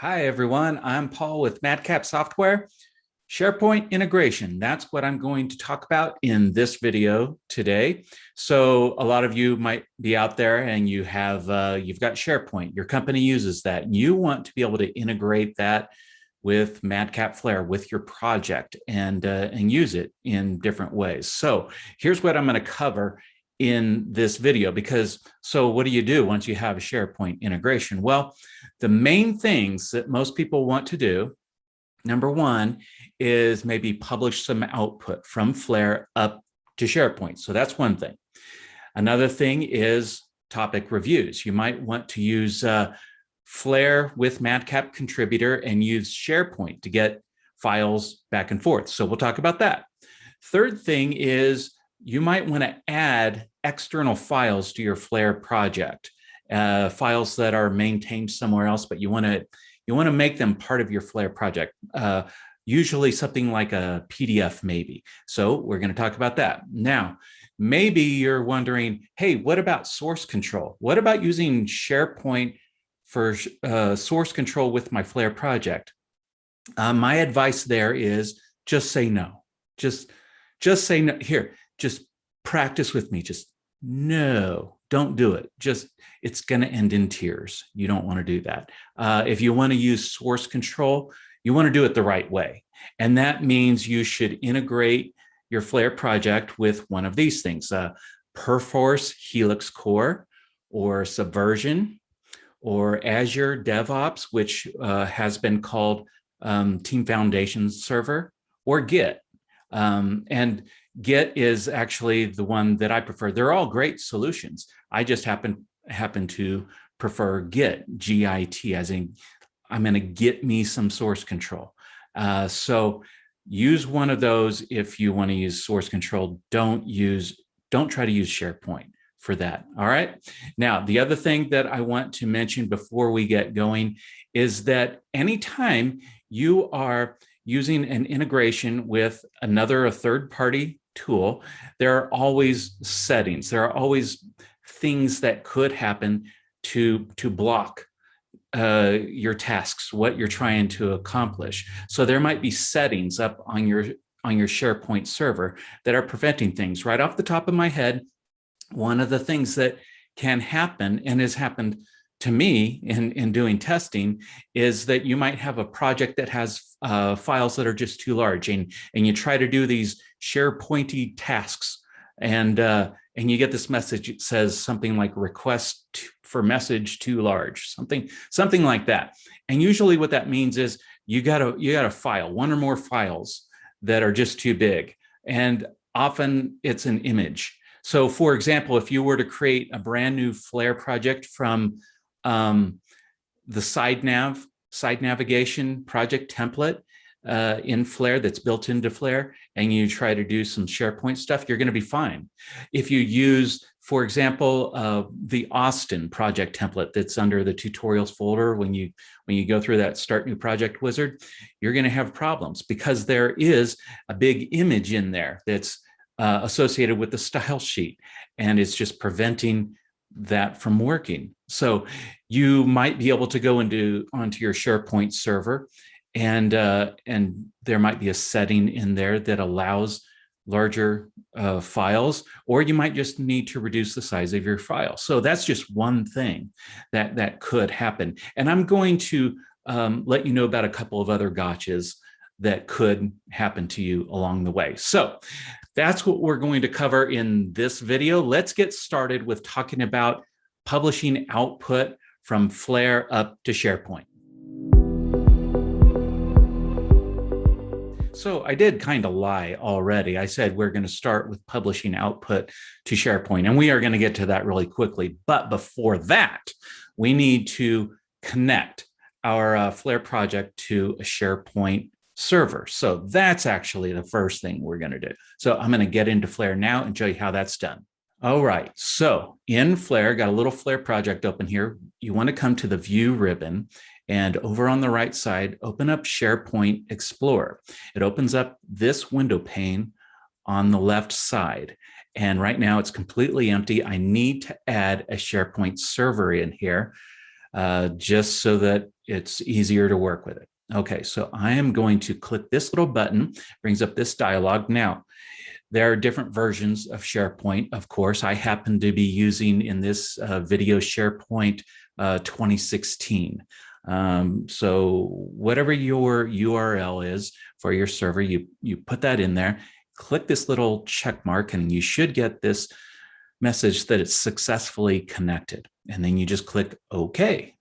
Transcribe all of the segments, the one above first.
Hi, everyone. I'm Paul with MadCap Software. SharePoint integration. That's what I'm going to talk about in this video today. So a lot of you might be out there and you've got SharePoint. Your company uses that. And you want to be able to integrate that with MadCap Flare with your project and use it in different ways. So here's what I'm going to cover in this video so what do you do once you have a SharePoint integration? Well, the main things that most people want to do, number one, is maybe publish some output from Flare up to SharePoint. So that's one thing. Another thing is topic reviews. You might want to use Flare with MadCap Contributor and use SharePoint to get files back and forth. So we'll talk about that. Third thing is you might want to add external files to your Flare project, files that are maintained somewhere else, but you want to make them part of your Flare project, usually something like a PDF maybe. So we're going to talk about that. Now, maybe you're wondering, hey, what about source control? What about using SharePoint for source control with my Flare project? My advice there is just say no. Just say no. Here, just practice with me. Just no, don't do it. It's going to end in tears. You don't want to do that. If you want to use source control, you want to do it the right way. And that means you should integrate your Flare project with one of these things, Perforce Helix Core or Subversion or Azure DevOps, which has been called Team Foundation Server, or Git. And Git is actually the one that I prefer. They're all great solutions. I just happen to prefer Git, G-I-T, as in I'm going to get me some source control. So use one of those if you want to use source control. Don't try to use SharePoint for that. All right. Now, the other thing that I want to mention before we get going is that anytime you are using an integration with a third-party tool, there are always settings. There are always things that could happen to block your tasks, what you're trying to accomplish. So there might be settings up on your SharePoint server that are preventing things. Right off the top of my head, one of the things that can happen and has happened to me in doing testing is that you might have a project that has files that are just too large, and you try to do these SharePointy tasks, and you get this message. It says something like request for message too large, something like that. And usually what that means is you got a file, one or more files that are just too big, and often it's an image. So for example, if you were to create a brand new Flare project from the side navigation project template in Flare that's built into Flare, and you try to do some SharePoint stuff, you're going to be fine. If you use, for example, the Austin project template that's under the tutorials folder, when you go through that Start New Project wizard, you're going to have problems because there is a big image in there that's associated with the style sheet, and it's just preventing that from working. So you might be able to go onto your SharePoint server, and there might be a setting in there that allows larger files, or you might just need to reduce the size of your file. So that's just one thing that could happen. And I'm going to let you know about a couple of other gotchas that could happen to you along the way. So that's what we're going to cover in this video. Let's get started with talking about publishing output from Flare up to SharePoint. So I did kind of lie already. I said we're going to start with publishing output to SharePoint, and we are going to get to that really quickly. But before that, we need to connect our Flare project to a SharePoint server. So that's actually the first thing we're going to do. So I'm going to get into Flare now and show you how that's done. All right. So in Flare, got a little Flare project open here. You want to come to the View ribbon, and over on the right side, open up SharePoint Explorer. It opens up this window pane on the left side. And right now it's completely empty. I need to add a SharePoint server in here just so that it's easier to work with it. Okay, so I am going to click this little button, brings up this dialog. Now, there are different versions of SharePoint. Of course, I happen to be using in this video SharePoint 2016. So whatever your URL is for your server, you put that in there, click this little check mark, and you should get this message that it's successfully connected. And then you just click OK.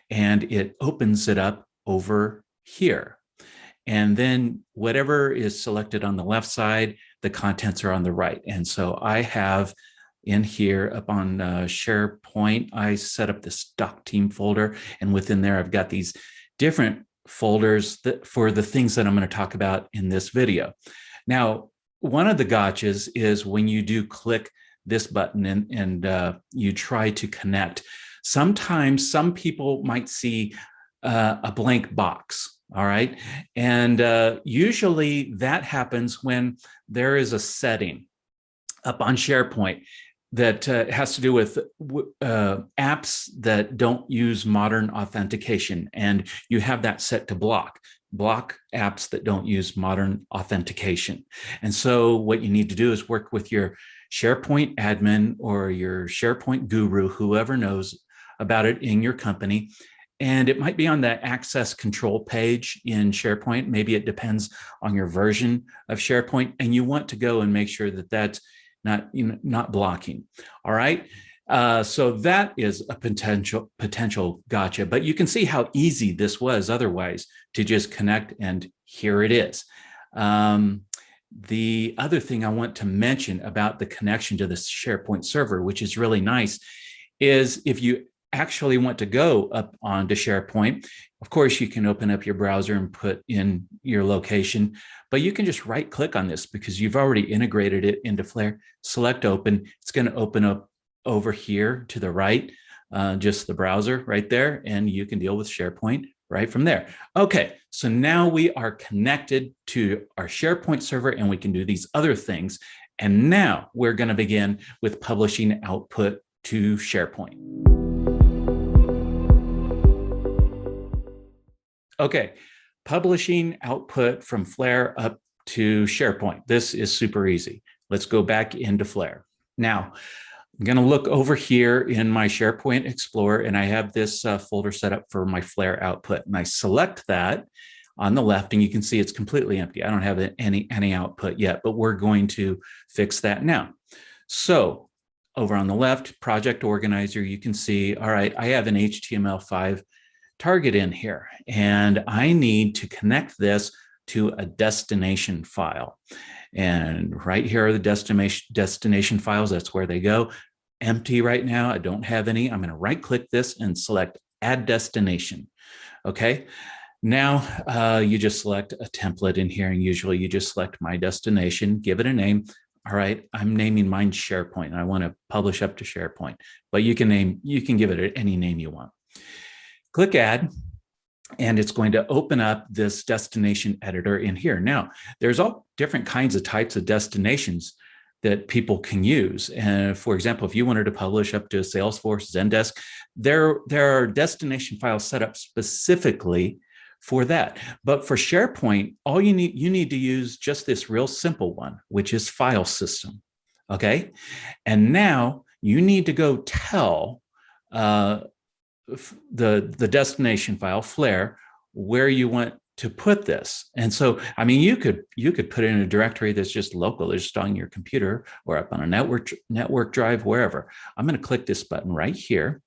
And it opens it up over here. And then whatever is selected on the left side, the contents are on the right. And so I have in here up on SharePoint, I set up this doc team folder. And within there, I've got these different folders for the things that I'm going to talk about in this video. Now, one of the gotchas is when you do click this button and you try to connect. Sometimes some people might see a blank box, all right? And usually that happens when there is a setting up on SharePoint that has to do with apps that don't use modern authentication, and you have that set to block apps that don't use modern authentication. And so what you need to do is work with your SharePoint admin or your SharePoint guru, whoever knows about it in your company. And it might be on the access control page in SharePoint. Maybe it depends on your version of SharePoint, and you want to go and make sure that that's not blocking. All right. So that is a potential gotcha, but you can see how easy this was otherwise to just connect, and here it is. The other thing I want to mention about the connection to the SharePoint server, which is really nice, is if you actually want to go up onto SharePoint, of course, you can open up your browser and put in your location, but you can just right click on this because you've already integrated it into Flare. Select open. It's going to open up over here to the right, just the browser right there, and you can deal with SharePoint right from there. Okay, so now we are connected to our SharePoint server and we can do these other things. And now we're going to begin with publishing output to SharePoint. Okay, publishing output from Flare up to SharePoint. This is super easy. Let's go back into Flare. Now, I'm going to look over here in my SharePoint Explorer, and I have this folder set up for my Flare output. And I select that on the left, and you can see it's completely empty. I don't have any output yet, but we're going to fix that now. So over on the left, Project Organizer, you can see, all right, I have an HTML5 target in here, and I need to connect this to a destination file. And right here are the destination files. That's where they go. Empty right now. I don't have any. I'm going to right click this and select Add Destination. Okay. Now you just select a template in here, and usually you just select My Destination, give it a name. All right, I'm naming mine SharePoint, and I want to publish up to SharePoint, but you can give it any name you want. Click Add, and it's going to open up this destination editor in here. Now, there's all different kinds of types of destinations that people can use. And for example, if you wanted to publish up to Salesforce, Zendesk, there are destination files set up specifically for that. But for SharePoint, all you need to use just this real simple one, which is file system. Okay. And now you need to go tell the destination file, Flare, where you want to put this. And so, I mean, you could put it in a directory that's just local, it's just on your computer or up on a network drive, wherever. I'm going to click this button right here,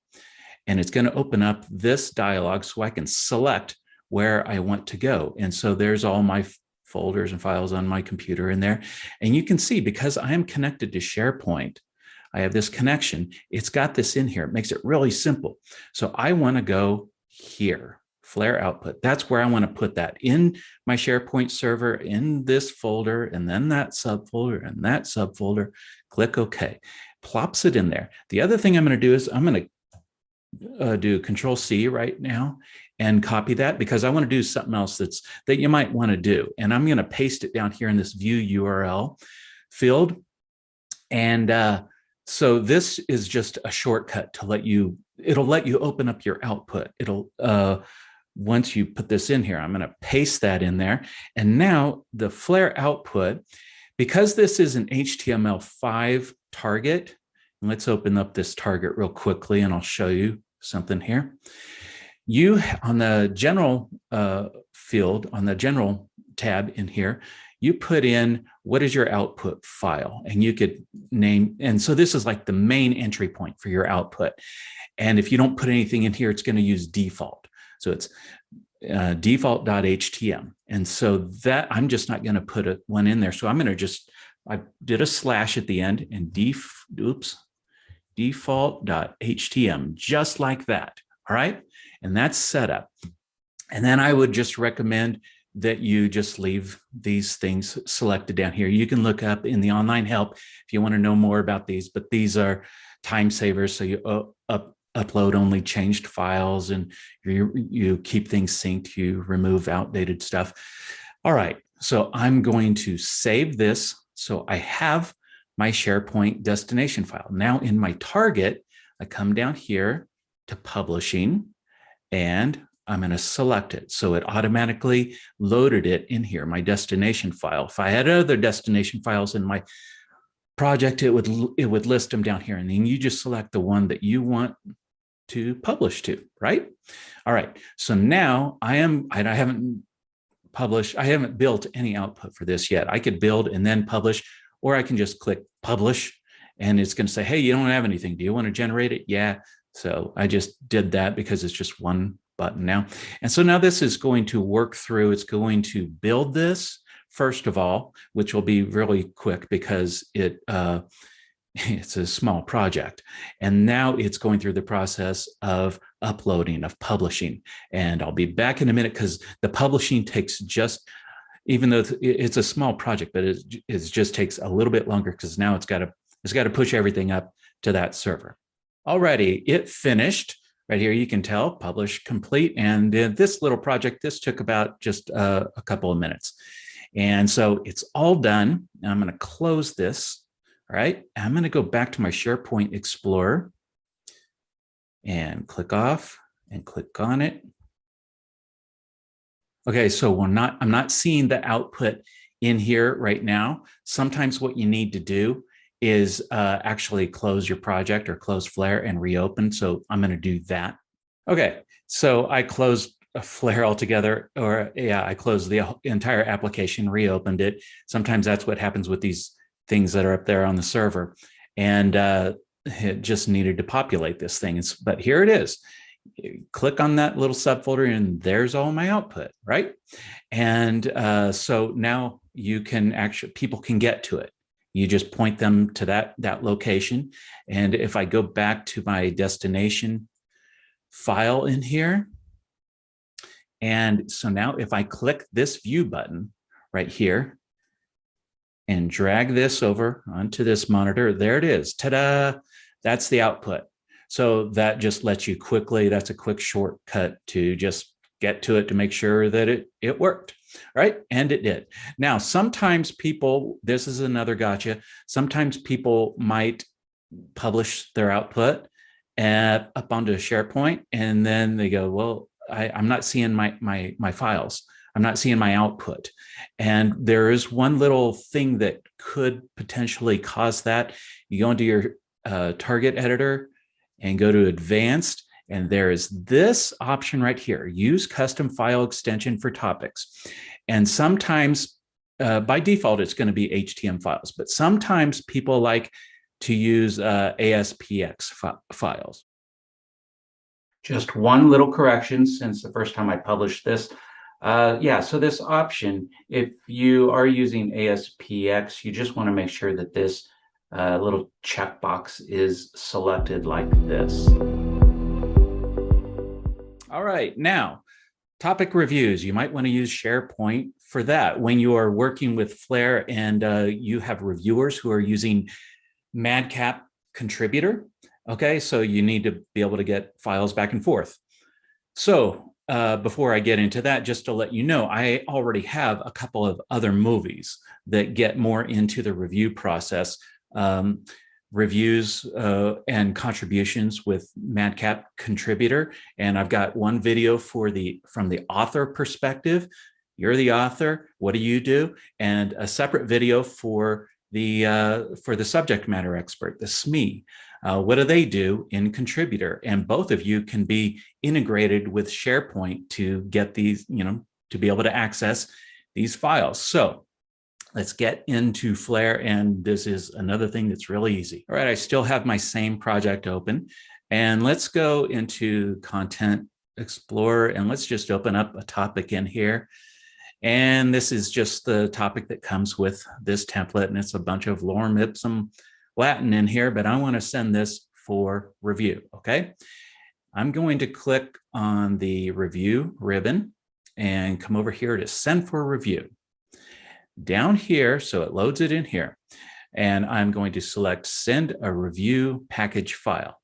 and it's going to open up this dialog so I can select where I want to go. And so there's all my folders and files on my computer in there. And you can see, because I am connected to SharePoint, I have this connection. It's got this in here. It makes it really simple. So I want to go here, Flare output. That's where I want to put that in my SharePoint server, in this folder, and then that subfolder and that subfolder. Click OK. Plops it in there. The other thing I'm going to do is I'm going to do Control C right now and copy that, because I want to do something else that you might want to do. And I'm going to paste it down here in this View URL field. And so this is just a shortcut to it'll let you open up your output. It'll once you put this in here, I'm going to paste that in there. And now the Flare output, because this is an HTML5 target, and let's open up this target real quickly and I'll show you something here. You, on the general field, on the general tab in here, you put in what is your output file, and you could name, and so this is like the main entry point for your output. And if you don't put anything in here, it's going to use default. So it's default.htm. And so that I'm just not going to put one in there. So I'm going to I did a slash at the end and default.htm, just like that. All right. And that's set up. And then I would just recommend that you just leave these things selected down here. You can look up in the online help if you want to know more about these, but these are time savers. So you upload only changed files, and you keep things synced, you remove outdated stuff. All right, so I'm going to save this. So I have my SharePoint destination file. Now in my target, I come down here to publishing, and I'm going to select it. So it automatically loaded it in here, my destination file. If I had other destination files in my project, it would list them down here. And then you just select the one that you want to publish to, right? All right. So now I haven't built any output for this yet. I could build and then publish, or I can just click publish and it's going to say, hey, you don't have anything. Do you want to generate it? Yeah. So I just did that because it's just one button now. And so now this is going to work through, it's going to build this first of all, which will be really quick because it's a small project. And now it's going through the process of uploading, of publishing. And I'll be back in a minute because the publishing takes even though it's a small project, but it just takes a little bit longer because now it's got to push everything up to that server. Alrighty, it finished. Right here, you can tell, publish complete. And this little project, this took about just a couple of minutes. And so it's all done. I'm going to close this. All right, I'm going to go back to my SharePoint Explorer and click off and click on it. Okay, so I'm not seeing the output in here right now. Sometimes what you need to do is actually close your project or close Flare and reopen. So I'm going to do that. Okay, so I closed Flare altogether, or yeah, I closed the entire application, reopened it. Sometimes that's what happens with these things that are up there on the server. And it just needed to populate this thing. But here it is. You click on that little subfolder and there's all my output, right? And so now people can get to it. You just point them to that location. And if I go back to my destination file in here, and so now if I click this view button right here and drag this over onto this monitor, there it is. Ta-da! That's the output. So that just lets you quickly, that's a quick shortcut to just get to it to make sure that it worked, right? And it did. Now, sometimes people, this is another gotcha, sometimes people might publish their output up onto SharePoint, and then they go, well, I'm not seeing my files. I'm not seeing my output. And there is one little thing that could potentially cause that. You go into your target editor and go to advanced, and there is this option right here, use custom file extension for topics. And sometimes by default, it's going to be HTML files, but sometimes people like to use ASPX files. Just one little correction since the first time I published this. Yeah, so this option, if you are using ASPX, you just want to make sure that this little checkbox is selected like this. All right, now, topic reviews. You might want to use SharePoint for that. When you are working with Flare and you have reviewers who are using MadCap Contributor, okay, so you need to be able to get files back and forth. So before I get into that, just to let you know, I already have a couple of other movies that get more into the review process. reviews and contributions with MadCap Contributor. And I've got one video from the author perspective. You're the author. What do you do? And a separate video for the subject matter expert, the SME. What do they do in Contributor? And both of you can be integrated with SharePoint to get these, to be able to access these files. So let's get into Flare, and this is another thing that's really easy. All right, I still have my same project open, and let's go into Content Explorer, and let's just open up a topic in here. And this is just the topic that comes with this template, and it's a bunch of lorem ipsum Latin in here, but I want to send this for review, okay? I'm going to click on the review ribbon and come over here to send for review. Down here, so it loads it in here, and I'm going to select send a review package file.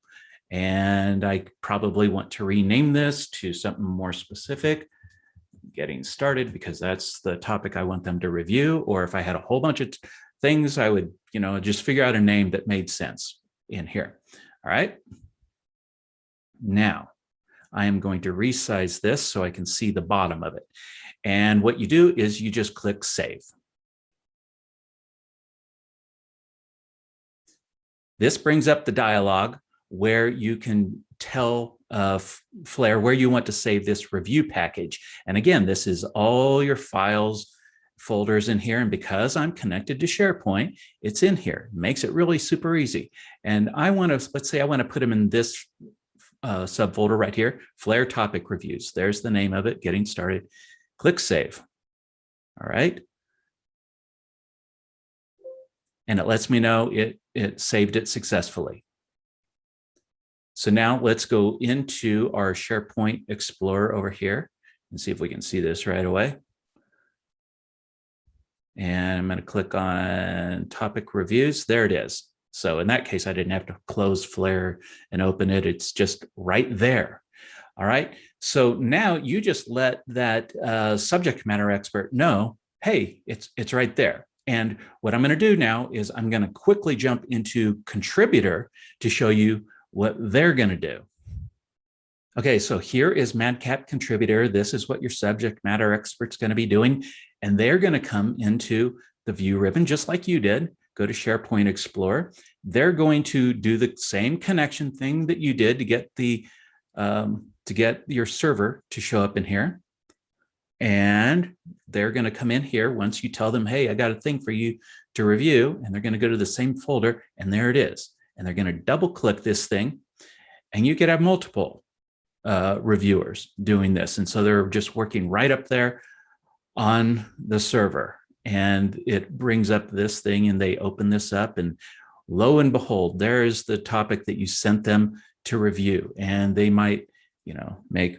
And I probably want to rename this to something more specific, getting started, because that's the topic I want them to review. Or if I had a whole bunch of things, I would, just figure out a name that made sense in here. All right. Now I am going to resize this so I can see the bottom of it. And what you do is you just click save. This brings up the dialog where you can tell Flare where you want to save this review package. And again, this is all your files, folders in here. And because I'm connected to SharePoint, it's in here. It makes it really super easy. And I want to, let's say I want to put them in this subfolder right here, Flare topic reviews. There's the name of it, getting started. Click save. All right. And it lets me know it saved it successfully. So now let's go into our SharePoint Explorer over here and see if we can see this right away. And I'm going to click on topic reviews. There it is. So in that case, I didn't have to close Flare and open it. It's just right there. All right. So now you just let that subject matter expert know, hey, it's right there. And what I'm going to do now is I'm going to quickly jump into Contributor to show you what they're going to do. Okay, so here is MadCap Contributor. This is what your subject matter expert's going to be doing. And they're going to come into the view ribbon just like you did. Go to SharePoint Explorer. They're going to do the same connection thing that you did to get your server to show up in here. And they're going to come in here once you tell them, hey, I got a thing for you to review. And they're going to go to the same folder, and there it is. And they're going to double click this thing, and you could have multiple reviewers doing this. And so they're just working right up there on the server, and it brings up this thing, and they open this up, and lo and behold, there's the topic that you sent them to review. And they might, make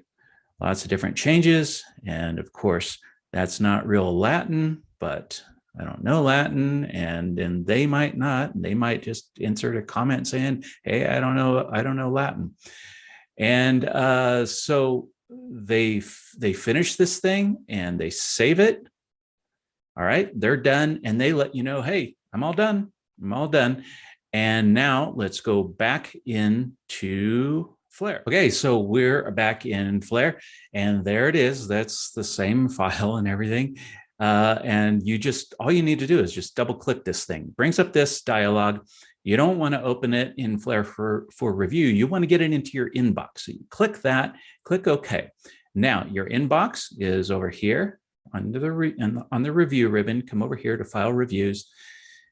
lots of different changes. And of course, that's not real Latin, but I don't know Latin, and then they might not. They might just insert a comment saying, hey, I don't know Latin. And so they finish this thing and they save it. All right, they're done, and they let you know, hey, I'm all done. I'm all done. And now let's go back into Flare. Okay, so we're back in Flare, and there it is. That's the same file and everything. And all you need to do is just double click this thing. Brings up this dialog. You don't want to open it in Flare for review. You want to get it into your inbox. So you click that, click OK. Now your inbox is over here on the review ribbon. Come over here to File Reviews,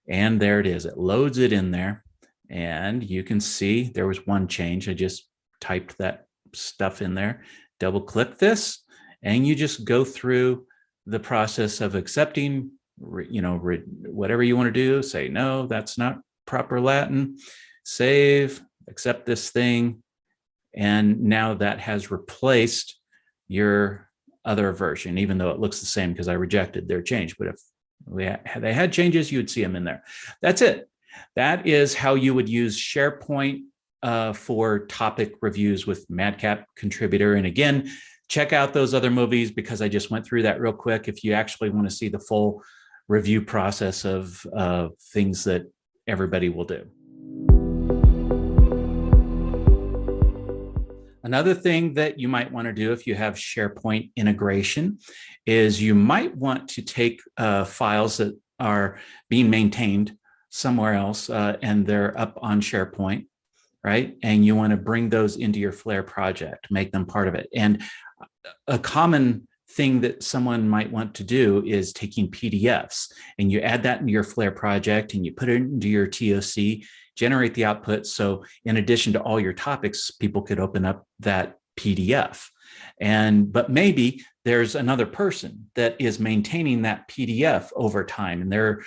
and there it is. It loads it in there, and you can see there was one change. I just typed that stuff in there. Double click this, and you just go through the process of accepting, whatever you want to do. Say, no, that's not proper Latin. Save, accept this thing. And now that has replaced your other version, even though it looks the same because I rejected their change. But if they had changes, you would see them in there. That's it. That is how you would use SharePoint for topic reviews with MadCap Contributor. And again, check out those other movies because I just went through that real quick if you actually want to see the full review process of things that everybody will do. Another thing that you might want to do if you have SharePoint integration is you might want to take files that are being maintained somewhere else and they're up on SharePoint, right? And you want to bring those into your Flare project, make them part of it. And a common thing that someone might want to do is taking PDFs, and you add that into your Flare project and you put it into your TOC, generate the output. So in addition to all your topics, people could open up that PDF. But maybe there's another person that is maintaining that PDF over time, and there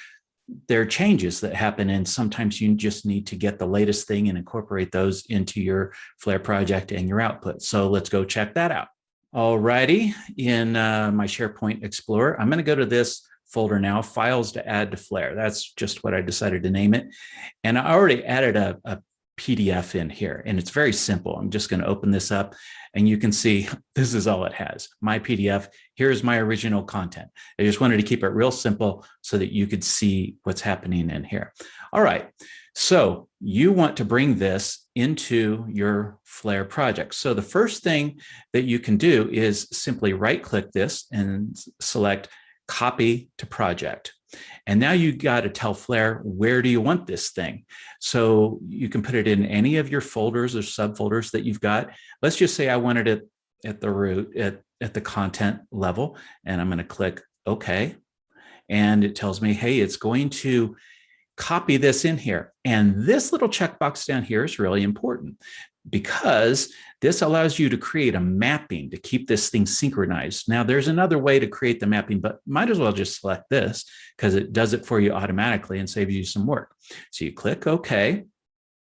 are changes that happen, and sometimes you just need to get the latest thing and incorporate those into your Flare project and your output. So let's go check that out. Alrighty, in my SharePoint Explorer, I'm going to go to this folder now, Files to Add to Flare. That's just what I decided to name it. And I already added a PDF in here, and it's very simple. I'm just going to open this up, and you can see this is all it has. My PDF, here's my original content. I just wanted to keep it real simple so that you could see what's happening in here. All right, so you want to bring this into your Flare project. So the first thing that you can do is simply right-click this and select Copy to Project. And now you got to tell Flare, where do you want this thing? So you can put it in any of your folders or subfolders that you've got. Let's just say I wanted it at the root, at the content level, and I'm going to click OK. And it tells me, hey, it's going to copy this in here. And this little checkbox down here is really important because this allows you to create a mapping to keep this thing synchronized. Now, there's another way to create the mapping, but might as well just select this because it does it for you automatically and saves you some work. So you click OK.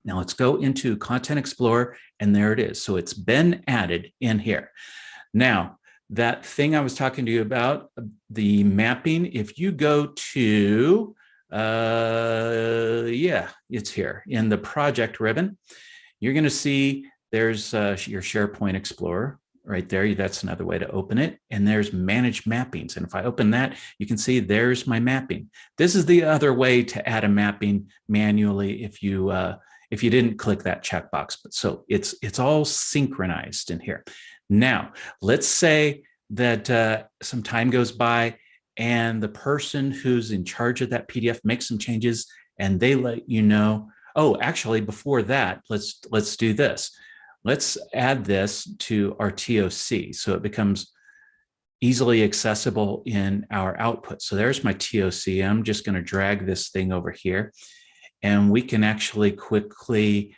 Now let's go into Content Explorer, and there it is. So it's been added in here. Now, that thing I was talking to you about, the mapping, if you go to it's here in the project ribbon. You're going to see there's your SharePoint Explorer right there. That's another way to open it. And there's Manage Mappings. And if I open that, you can see there's my mapping. This is the other way to add a mapping manually if you didn't click that checkbox. But so it's all synchronized in here. Now, let's say that some time goes by and the person who's in charge of that PDF makes some changes and they let you know, oh, actually, before that, let's do this. Let's add this to our TOC so it becomes easily accessible in our output. So there's my TOC. I'm just going to drag this thing over here, and we can actually quickly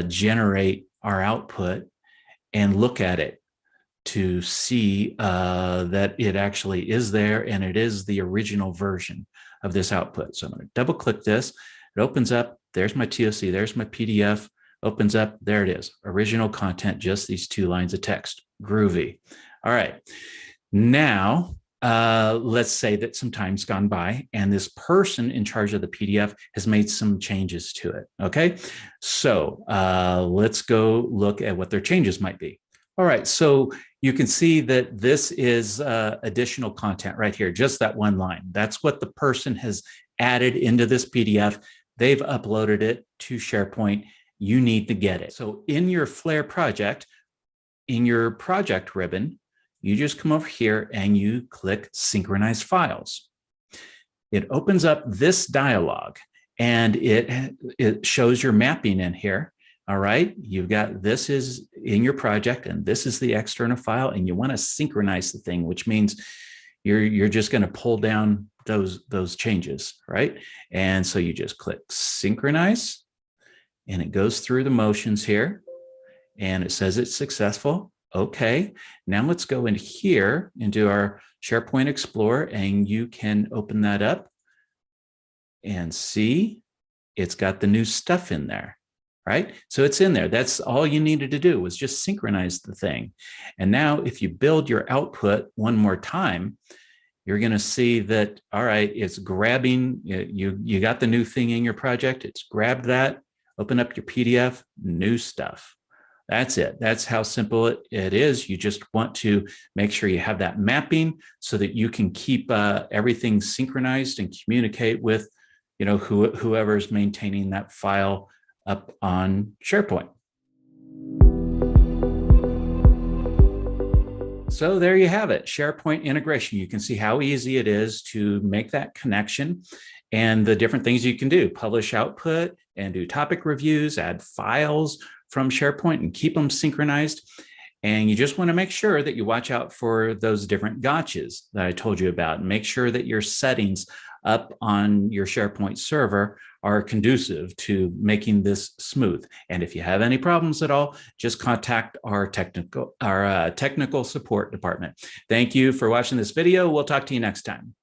generate our output and look at it to see that it actually is there and it is the original version of this output. So I'm going to double click this. It opens up. There's my TOC. There's my PDF. Opens up. There it is. Original content, just these 2 lines of text. Groovy. All right. Now, let's say that some time's gone by and this person in charge of the PDF has made some changes to it. Okay. So let's go look at what their changes might be. All right, so you can see that this is additional content right here, just that one line. That's what the person has added into this PDF. They've uploaded it to SharePoint. You need to get it. So in your Flare project, in your project ribbon, you just come over here and you click Synchronize Files. It opens up this dialog and it shows your mapping in here. All right, you've got this is in your project and this is the external file, and you want to synchronize the thing, which means you're just going to pull down those changes, right? And so you just click Synchronize, and it goes through the motions here, and it says it's successful. Okay, now let's go in here into our SharePoint Explorer, and you can open that up and see it's got the new stuff in there. Right? So it's in there. That's all you needed to do was just synchronize the thing. And now if you build your output one more time, you're going to see that, all right, it's grabbing, you got the new thing in your project. It's grabbed that, open up your PDF, new stuff. That's it. That's how simple it is. You just want to make sure you have that mapping so that you can keep everything synchronized and communicate with, whoever's maintaining that file up on SharePoint. So there you have it, SharePoint integration. You can see how easy it is to make that connection and the different things you can do: publish output and do topic reviews, add files from SharePoint and keep them synchronized. And you just want to make sure that you watch out for those different gotchas that I told you about. Make sure that your settings up on your SharePoint server are conducive to making this smooth. And if you have any problems at all, just contact our technical support department. Thank you for watching this video. We'll talk to you next time.